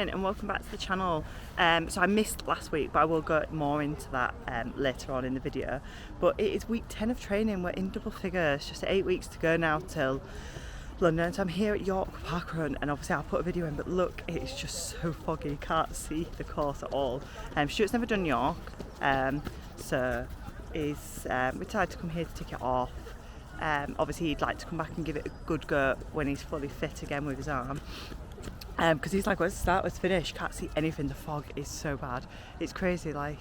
morning and welcome back to the channel. So I missed last week, but I will go more into that later on in the video. But it is week 10 of training. We're in double figures, just 8 weeks to go now till London. So I'm here at York Parkrun, and obviously I'll put a video in, but look, it's just so foggy, you can't see the course at all. Stuart's never done York, so we decided to come here to tick it off. Obviously he'd like to come back and give it a good go when he's fully fit again with his arm. Because he's like, where's the start, where's the finish? Can't see anything, the fog is so bad. It's crazy, like,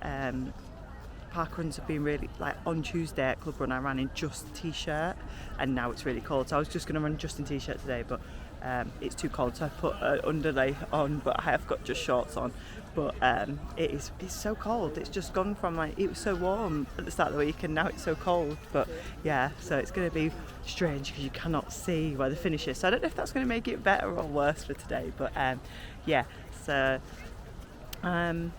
park runs have been really, like on Tuesday at Club Run I ran in just a t-shirt and now it's really cold. So I was just going to run just in t-shirt today, but it's too cold, so I put an underlay on, but I have got just shorts on. But it's so cold. It's just gone from, like, it was so warm at the start of the week and now it's so cold. But yeah, so it's going to be strange because you cannot see where the finish is. So I don't know if that's going to make it better or worse for today. But yeah, so yeah, I'm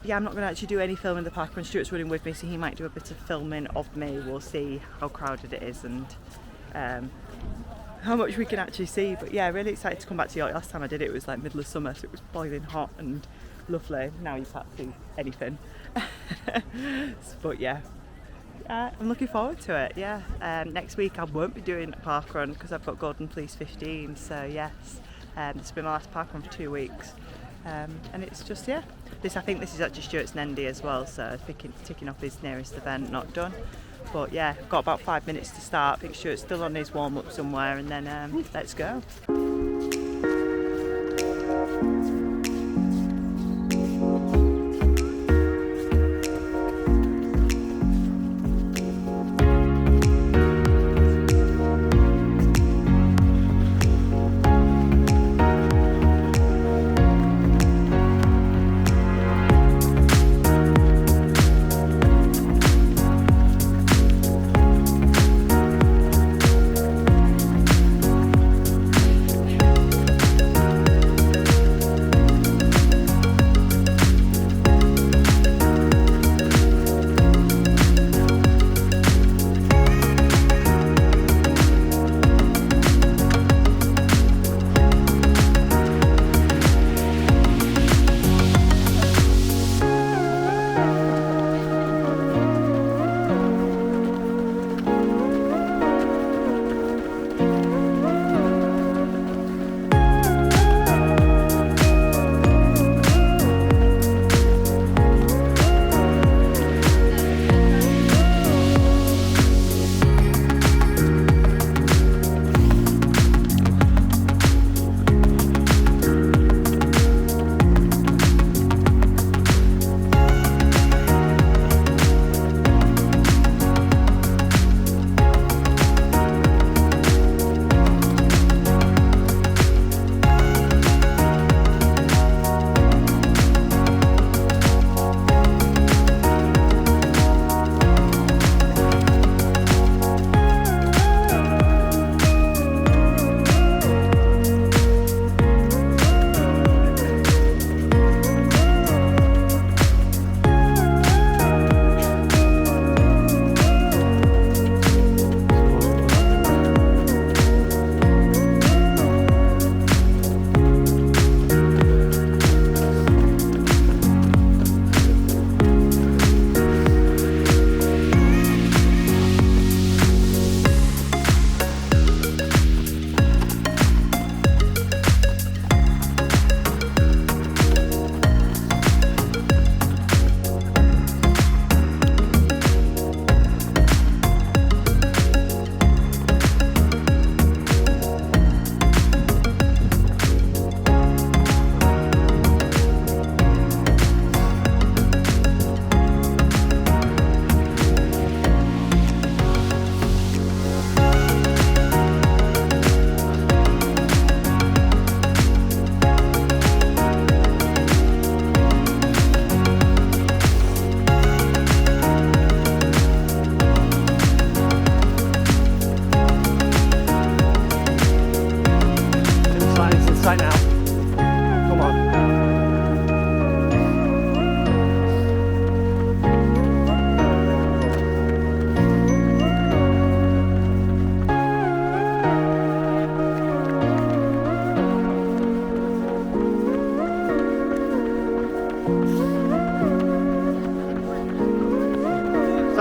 not going to actually do any filming in the park run. Stuart's running with me, so he might do a bit of filming of me. We'll see how crowded it is and how much we can actually see. But yeah, really excited to come back to York. Last time I did it, it was like middle of summer, so it was boiling hot and lovely. Now you can't see anything. But yeah, I'm looking forward to it. Yeah, next week I won't be doing a park run because I've got Golden Fleece 15. So yes, this will be my last park run for 2 weeks. And it's just, yeah, I think this is actually Stuart's Nendy as well, so ticking off his nearest event, not done. But yeah, got about 5 minutes to start. I think Stuart's still on his warm-up somewhere, and then let's go.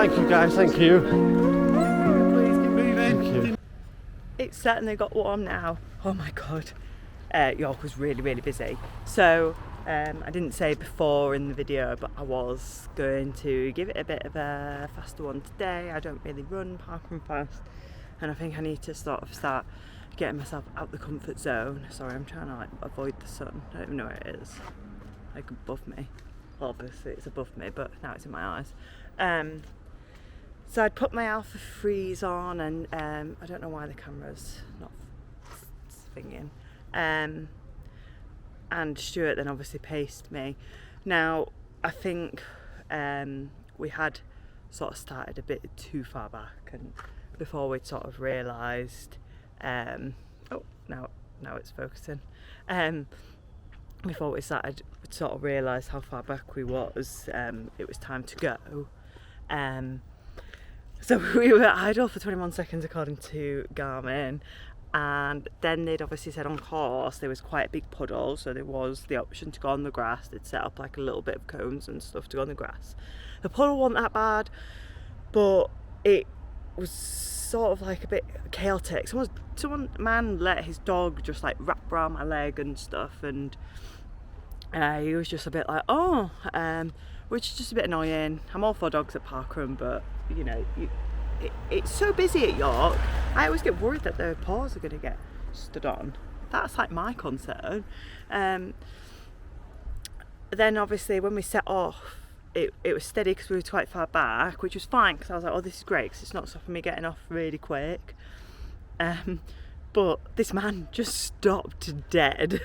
Thank you guys, thank you. Please keep moving. Thank you. It's certainly got warm now. Oh my god. York was really busy. So I didn't say before in the video, but I was going to give it a bit of a faster one today. I don't really run parkrun fast, and I think I need to sort of start getting myself out the comfort zone. Sorry, I'm trying to like avoid the sun. I don't even know where it is. Like above me. Well, obviously it's above me, but now it's in my eyes. So I'd put my alpha freeze on, and I don't know why the camera's not swinging. And Stuart then obviously paced me. Now I think we had sort of started a bit too far back, and before we'd sort of realised oh now it's focusing. Before we started, we'd sort of realised how far back we was. It was time to go. So we were idle for 21 seconds according to Garmin, and then they'd obviously said on course there was quite a big puddle, so there was the option to go on the grass. They'd set up like a little bit of cones and stuff to go on the grass. The puddle wasn't that bad, but it was sort of like a bit chaotic. Man let his dog just like wrap around my leg and stuff, and he was just a bit like, which is just a bit annoying. I'm all for dogs at parkrun, but you know, it's so busy at York. I always get worried that their paws are going to get stood on. That's like my concern. Then obviously when we set off, it was steady because we were quite far back, which was fine because I was like, oh, this is great because it's not stopping me getting off really quick. But this man just stopped dead.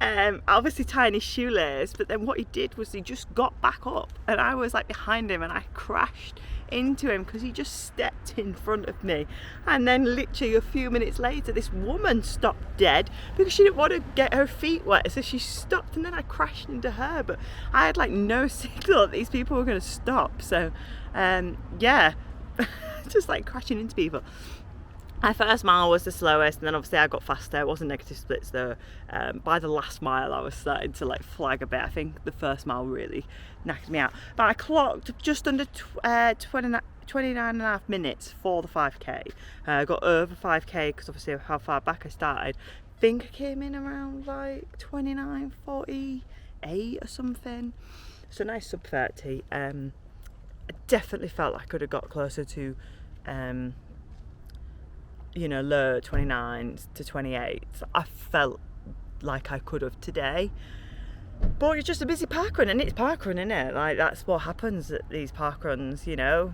And obviously tying his shoelace, but then what he did was he just got back up, and I was like behind him, and I crashed into him because he just stepped in front of me. And then literally a few minutes later, this woman stopped dead because she didn't want to get her feet wet, so she stopped, and then I crashed into her. But I had like no signal that these people were going to stop, so yeah, just like crashing into people. My first mile was the slowest, and then obviously I got faster. It wasn't negative splits though. By the last mile I was starting to like flag a bit. I think the first mile really knackered me out. But I clocked just under 29 and a half minutes for the 5k. I got over 5k because obviously of how far back I started. I think I came in around like 29:48 or something. So nice sub 30. I definitely felt like I could have got closer to you know, low 29 to 28. I felt like I could have today, but it's just a busy parkrun, and it's parkrun, isn't it? Like that's what happens at these parkruns, you know.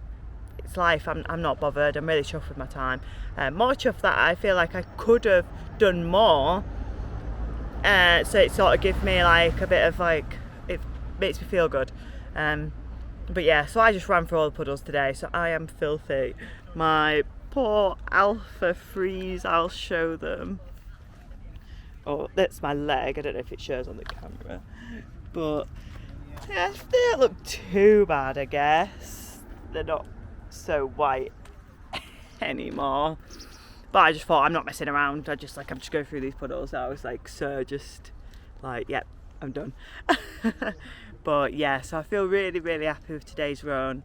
It's life. I'm not bothered. I'm really chuffed with my time. More chuffed that I feel like I could have done more. So it sort of gives me like a bit of like, it makes me feel good. But yeah, so I just ran through all the puddles today, so I am filthy. My poor alpha freeze, I'll show them. Oh, that's my leg. I don't know if it shows on the camera, but yeah, they don't look too bad, I guess. They're not so white anymore, but I just thought I'm not messing around. I'm just going through these puddles. I was like, so just like, yep, I'm done. But yeah, so I feel really happy with today's run.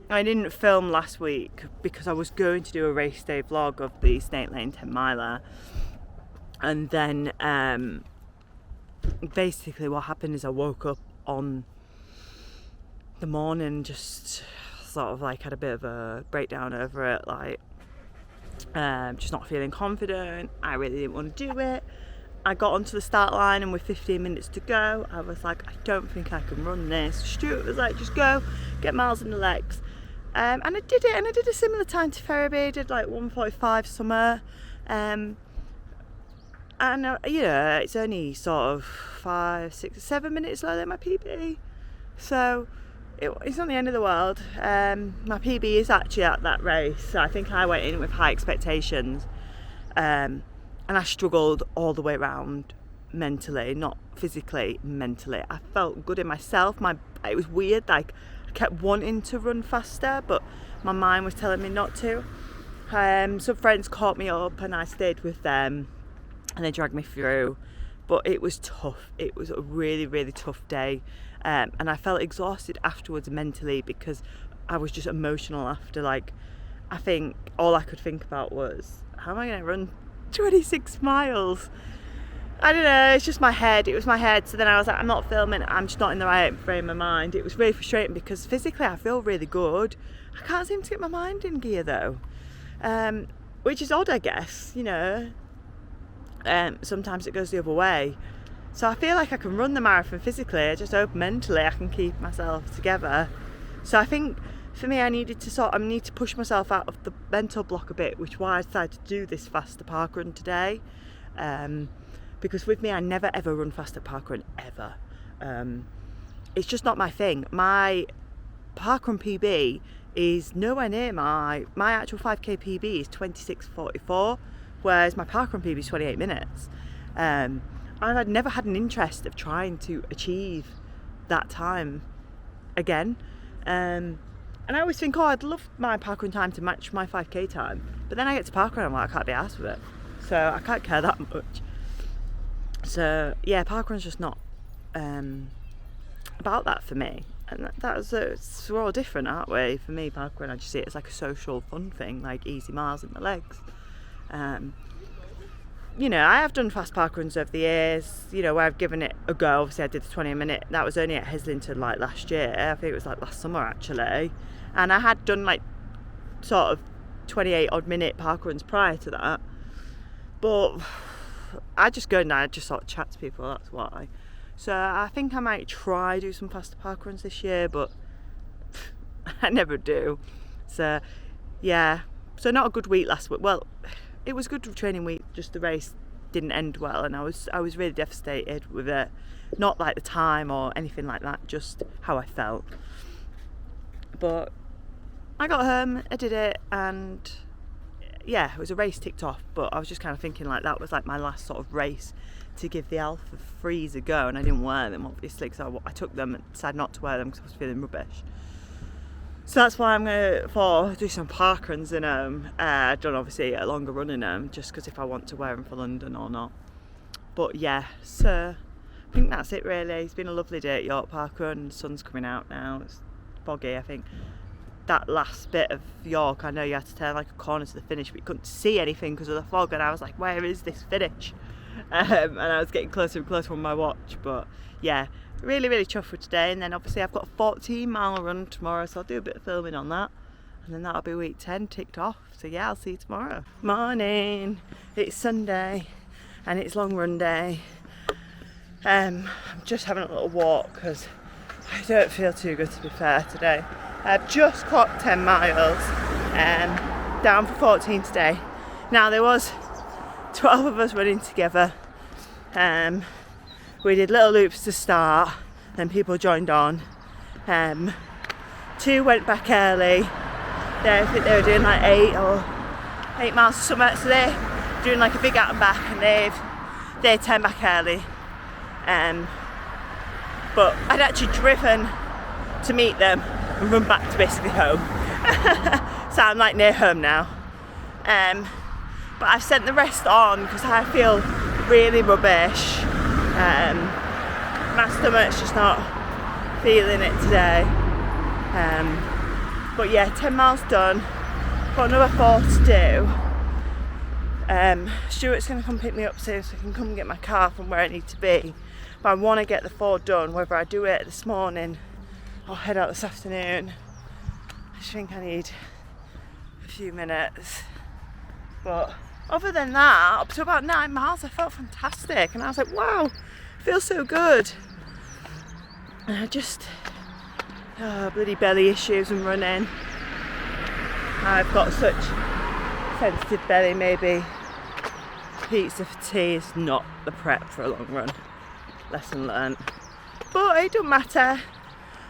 I didn't film last week because I was going to do a race day vlog of the Snake Lane 10 miler, and then basically what happened is I woke up on the morning, just sort of like had a bit of a breakdown over it, like just not feeling confident. I really didn't want to do it. I got onto the start line, and with 15 minutes to go, I was like, I don't think I can run this. Stuart was like, just go, get miles in the legs. And I did it, and I did a similar time to Ferriby. I did like 1:45 somewhere. And you know, it's only sort of 5, 6, 7 minutes lower than my PB. So it's not the end of the world. My PB is actually at that race. I think I went in with high expectations. And I struggled all the way around mentally, not physically, mentally. I felt good in myself. It was weird, like I kept wanting to run faster, but my mind was telling me not to. Some friends caught me up, and I stayed with them, and they dragged me through. but it was tough. It was a really, really tough day, and I felt exhausted afterwards mentally because I was just emotional after. Like, I think all I could think about was, how am I going to run 26 miles? I don't know, it's just my head. It was my head. So then I was like, I'm not filming, I'm just not in the right frame of mind. It was really frustrating because physically I feel really good. I can't seem to get my mind in gear though, which is odd, I guess, you know. Sometimes it goes the other way. So I feel like I can run the marathon physically, I just hope mentally I can keep myself together. So I think for me, I need to push myself out of the mental block a bit, which is why I decided to do this faster parkrun today. Because with me, I never ever run faster parkrun ever. It's just not my thing. My parkrun PB is nowhere near my actual 5k PB is 26:44, whereas my parkrun PB is 28 minutes. And I'd never had an interest of trying to achieve that time again. And I always think, oh, I'd love my parkrun time to match my 5k time. But then I get to parkrun and I'm like, I can't be arsed with it. So I can't care that much. So yeah, parkrun's just not about that for me. And we're all different, aren't we? For me, parkrun, I just see it as like a social fun thing, like easy miles in my legs. You know, I have done fast parkruns over the years, you know, where I've given it a go. Obviously I did the 20 minute, that was only at Heslington like last year. I think it was like last summer actually. And I had done like sort of 28 odd minute parkruns prior to that. But I just go and I just sort of chat to people, that's why. So I think I might try do some faster parkruns this year, but I never do. So yeah, so not a good week last week. Well, it was a good training week, just the race didn't end well and I was really devastated with it. Not like the time or anything like that, just how I felt. But I got home, I did it, and yeah, it was a race ticked off, but I was just kind of thinking like that was like my last sort of race to give the Alpha Frees a go, and I didn't wear them obviously because I took them and decided not to wear them because I was feeling rubbish. So that's why I'm going to do some parkruns in them. I've done obviously a longer run in them just because if I want to wear them for London or not. But yeah, so I think that's it really. It's been a lovely day at York Parkrun. The sun's coming out now, it's foggy I think. That last bit of York, I know you had to turn like a corner to the finish, but you couldn't see anything because of the fog, and I was like, where is this finish? And I was getting closer and closer on my watch. But yeah, really, really chuffed for today. And then obviously I've got a 14-mile run tomorrow, so I'll do a bit of filming on that. And then that'll be week 10 ticked off. So yeah, I'll see you tomorrow. Morning, it's Sunday and it's long run day. I'm just having a little walk because I don't feel too good, to be fair, today. I've just clocked 10 miles, down for 14 today. Now there was 12 of us running together. We did little loops to start, then people joined on. 2 went back early. I think they were doing like 8 miles or something, so they're doing like a big out and back, and they turned back early. But I'd actually driven to meet them and run back to basically home. So I'm like near home now. But I've sent the rest on because I feel really rubbish. My stomach's just not feeling it today. But yeah, 10 miles done. Got another 4 to do. Stuart's going to come pick me up soon so I can come and get my car from where I need to be. But I want to get the 4 done, whether I do it this morning or head out this afternoon. I just think I need a few minutes. But other than that, up to about 9 miles, I felt fantastic. And I was like, wow, I feel so good. And I just, bloody belly issues and running. I've got such sensitive belly, maybe pizza for tea is not the prep for a long run. Lesson learnt. But it don't matter.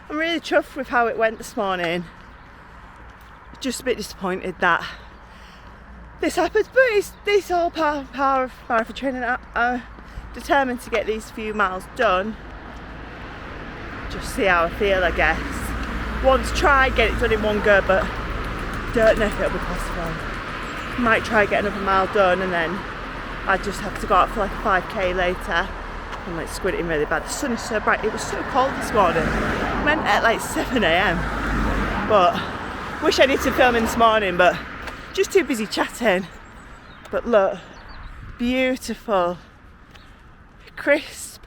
I'm really chuffed with how it went this morning. Just a bit disappointed that this happens, but it's all part of marathon training. I'm determined to get these few miles done. Just see how I feel, I guess. Want to try get it done in one go, but don't know if it'll be possible. Might try get another mile done, and then I just have to go out for like a 5k later. I'm like squinting really bad. The sun is so bright. It was so cold this morning. I went at like 7 a.m. But wish I did some filming this morning, but just too busy chatting. But look, beautiful, crisp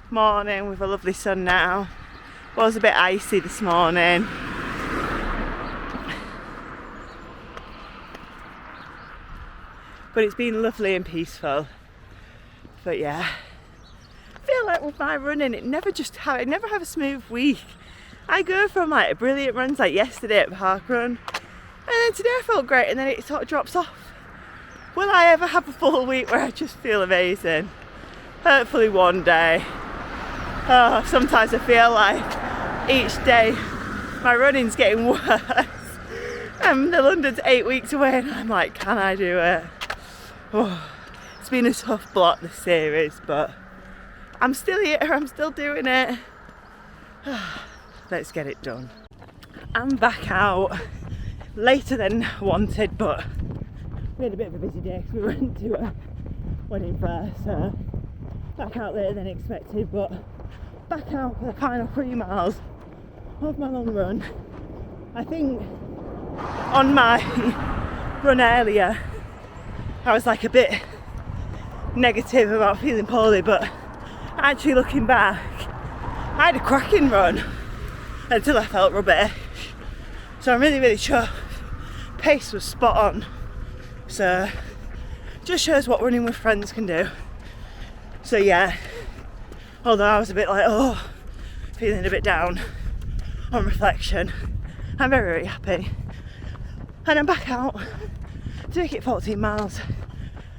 morning with a lovely sun now. Was a bit icy this morning. But it's been lovely and peaceful. But yeah, I feel like with my running, I never have a smooth week. I go from like brilliant runs like yesterday at parkrun, and then today I felt great, and then it sort of drops off. Will I ever have a full week where I just feel amazing? Hopefully one day. Oh, sometimes I feel like each day my running's getting worse. And the London's 8 weeks away, and I'm like, can I do it? Oh, it's been a tough block, this series, but I'm still here, I'm still doing it. Let's get it done. I'm back out later than wanted, but we had a bit of a busy day because we went to a wedding fair, so back out later than expected, but back out for the final 3 miles of my long run. I think on my run earlier I was like a bit negative about feeling poorly, but actually looking back, I had a cracking run until I felt rubbish. So I'm really chuffed. Pace was spot on. So just shows what running with friends can do. So yeah, although I was a bit like, feeling a bit down on reflection, I'm very happy. And I'm back out to make it 14 miles,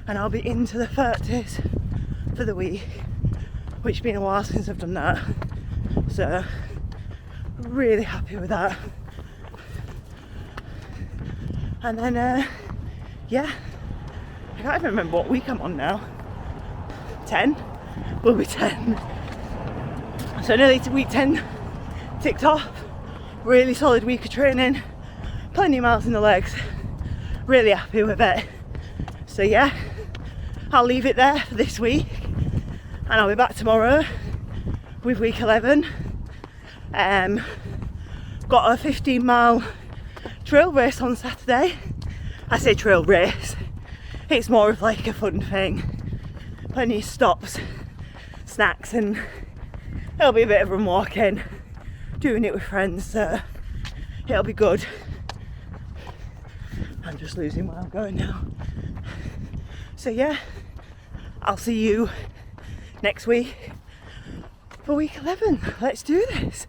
and I'll be into the 30s for the week, which has been a while since I've done that. So really happy with that. And then yeah, I can't even remember what week I'm on now. 10? Will be 10. So nearly to week 10 ticked off. Really solid week of training, plenty of miles in the legs, really happy with it. So yeah, I'll leave it there for this week, and I'll be back tomorrow with week 11. Got a 15-mile trail race on Saturday. I say trail race, it's more of like a fun thing. Plenty of stops, snacks, and it'll be a bit of run walking, doing it with friends, so it'll be good. I'm just losing where I'm going now. So yeah, I'll see you next week for week 11. Let's do this.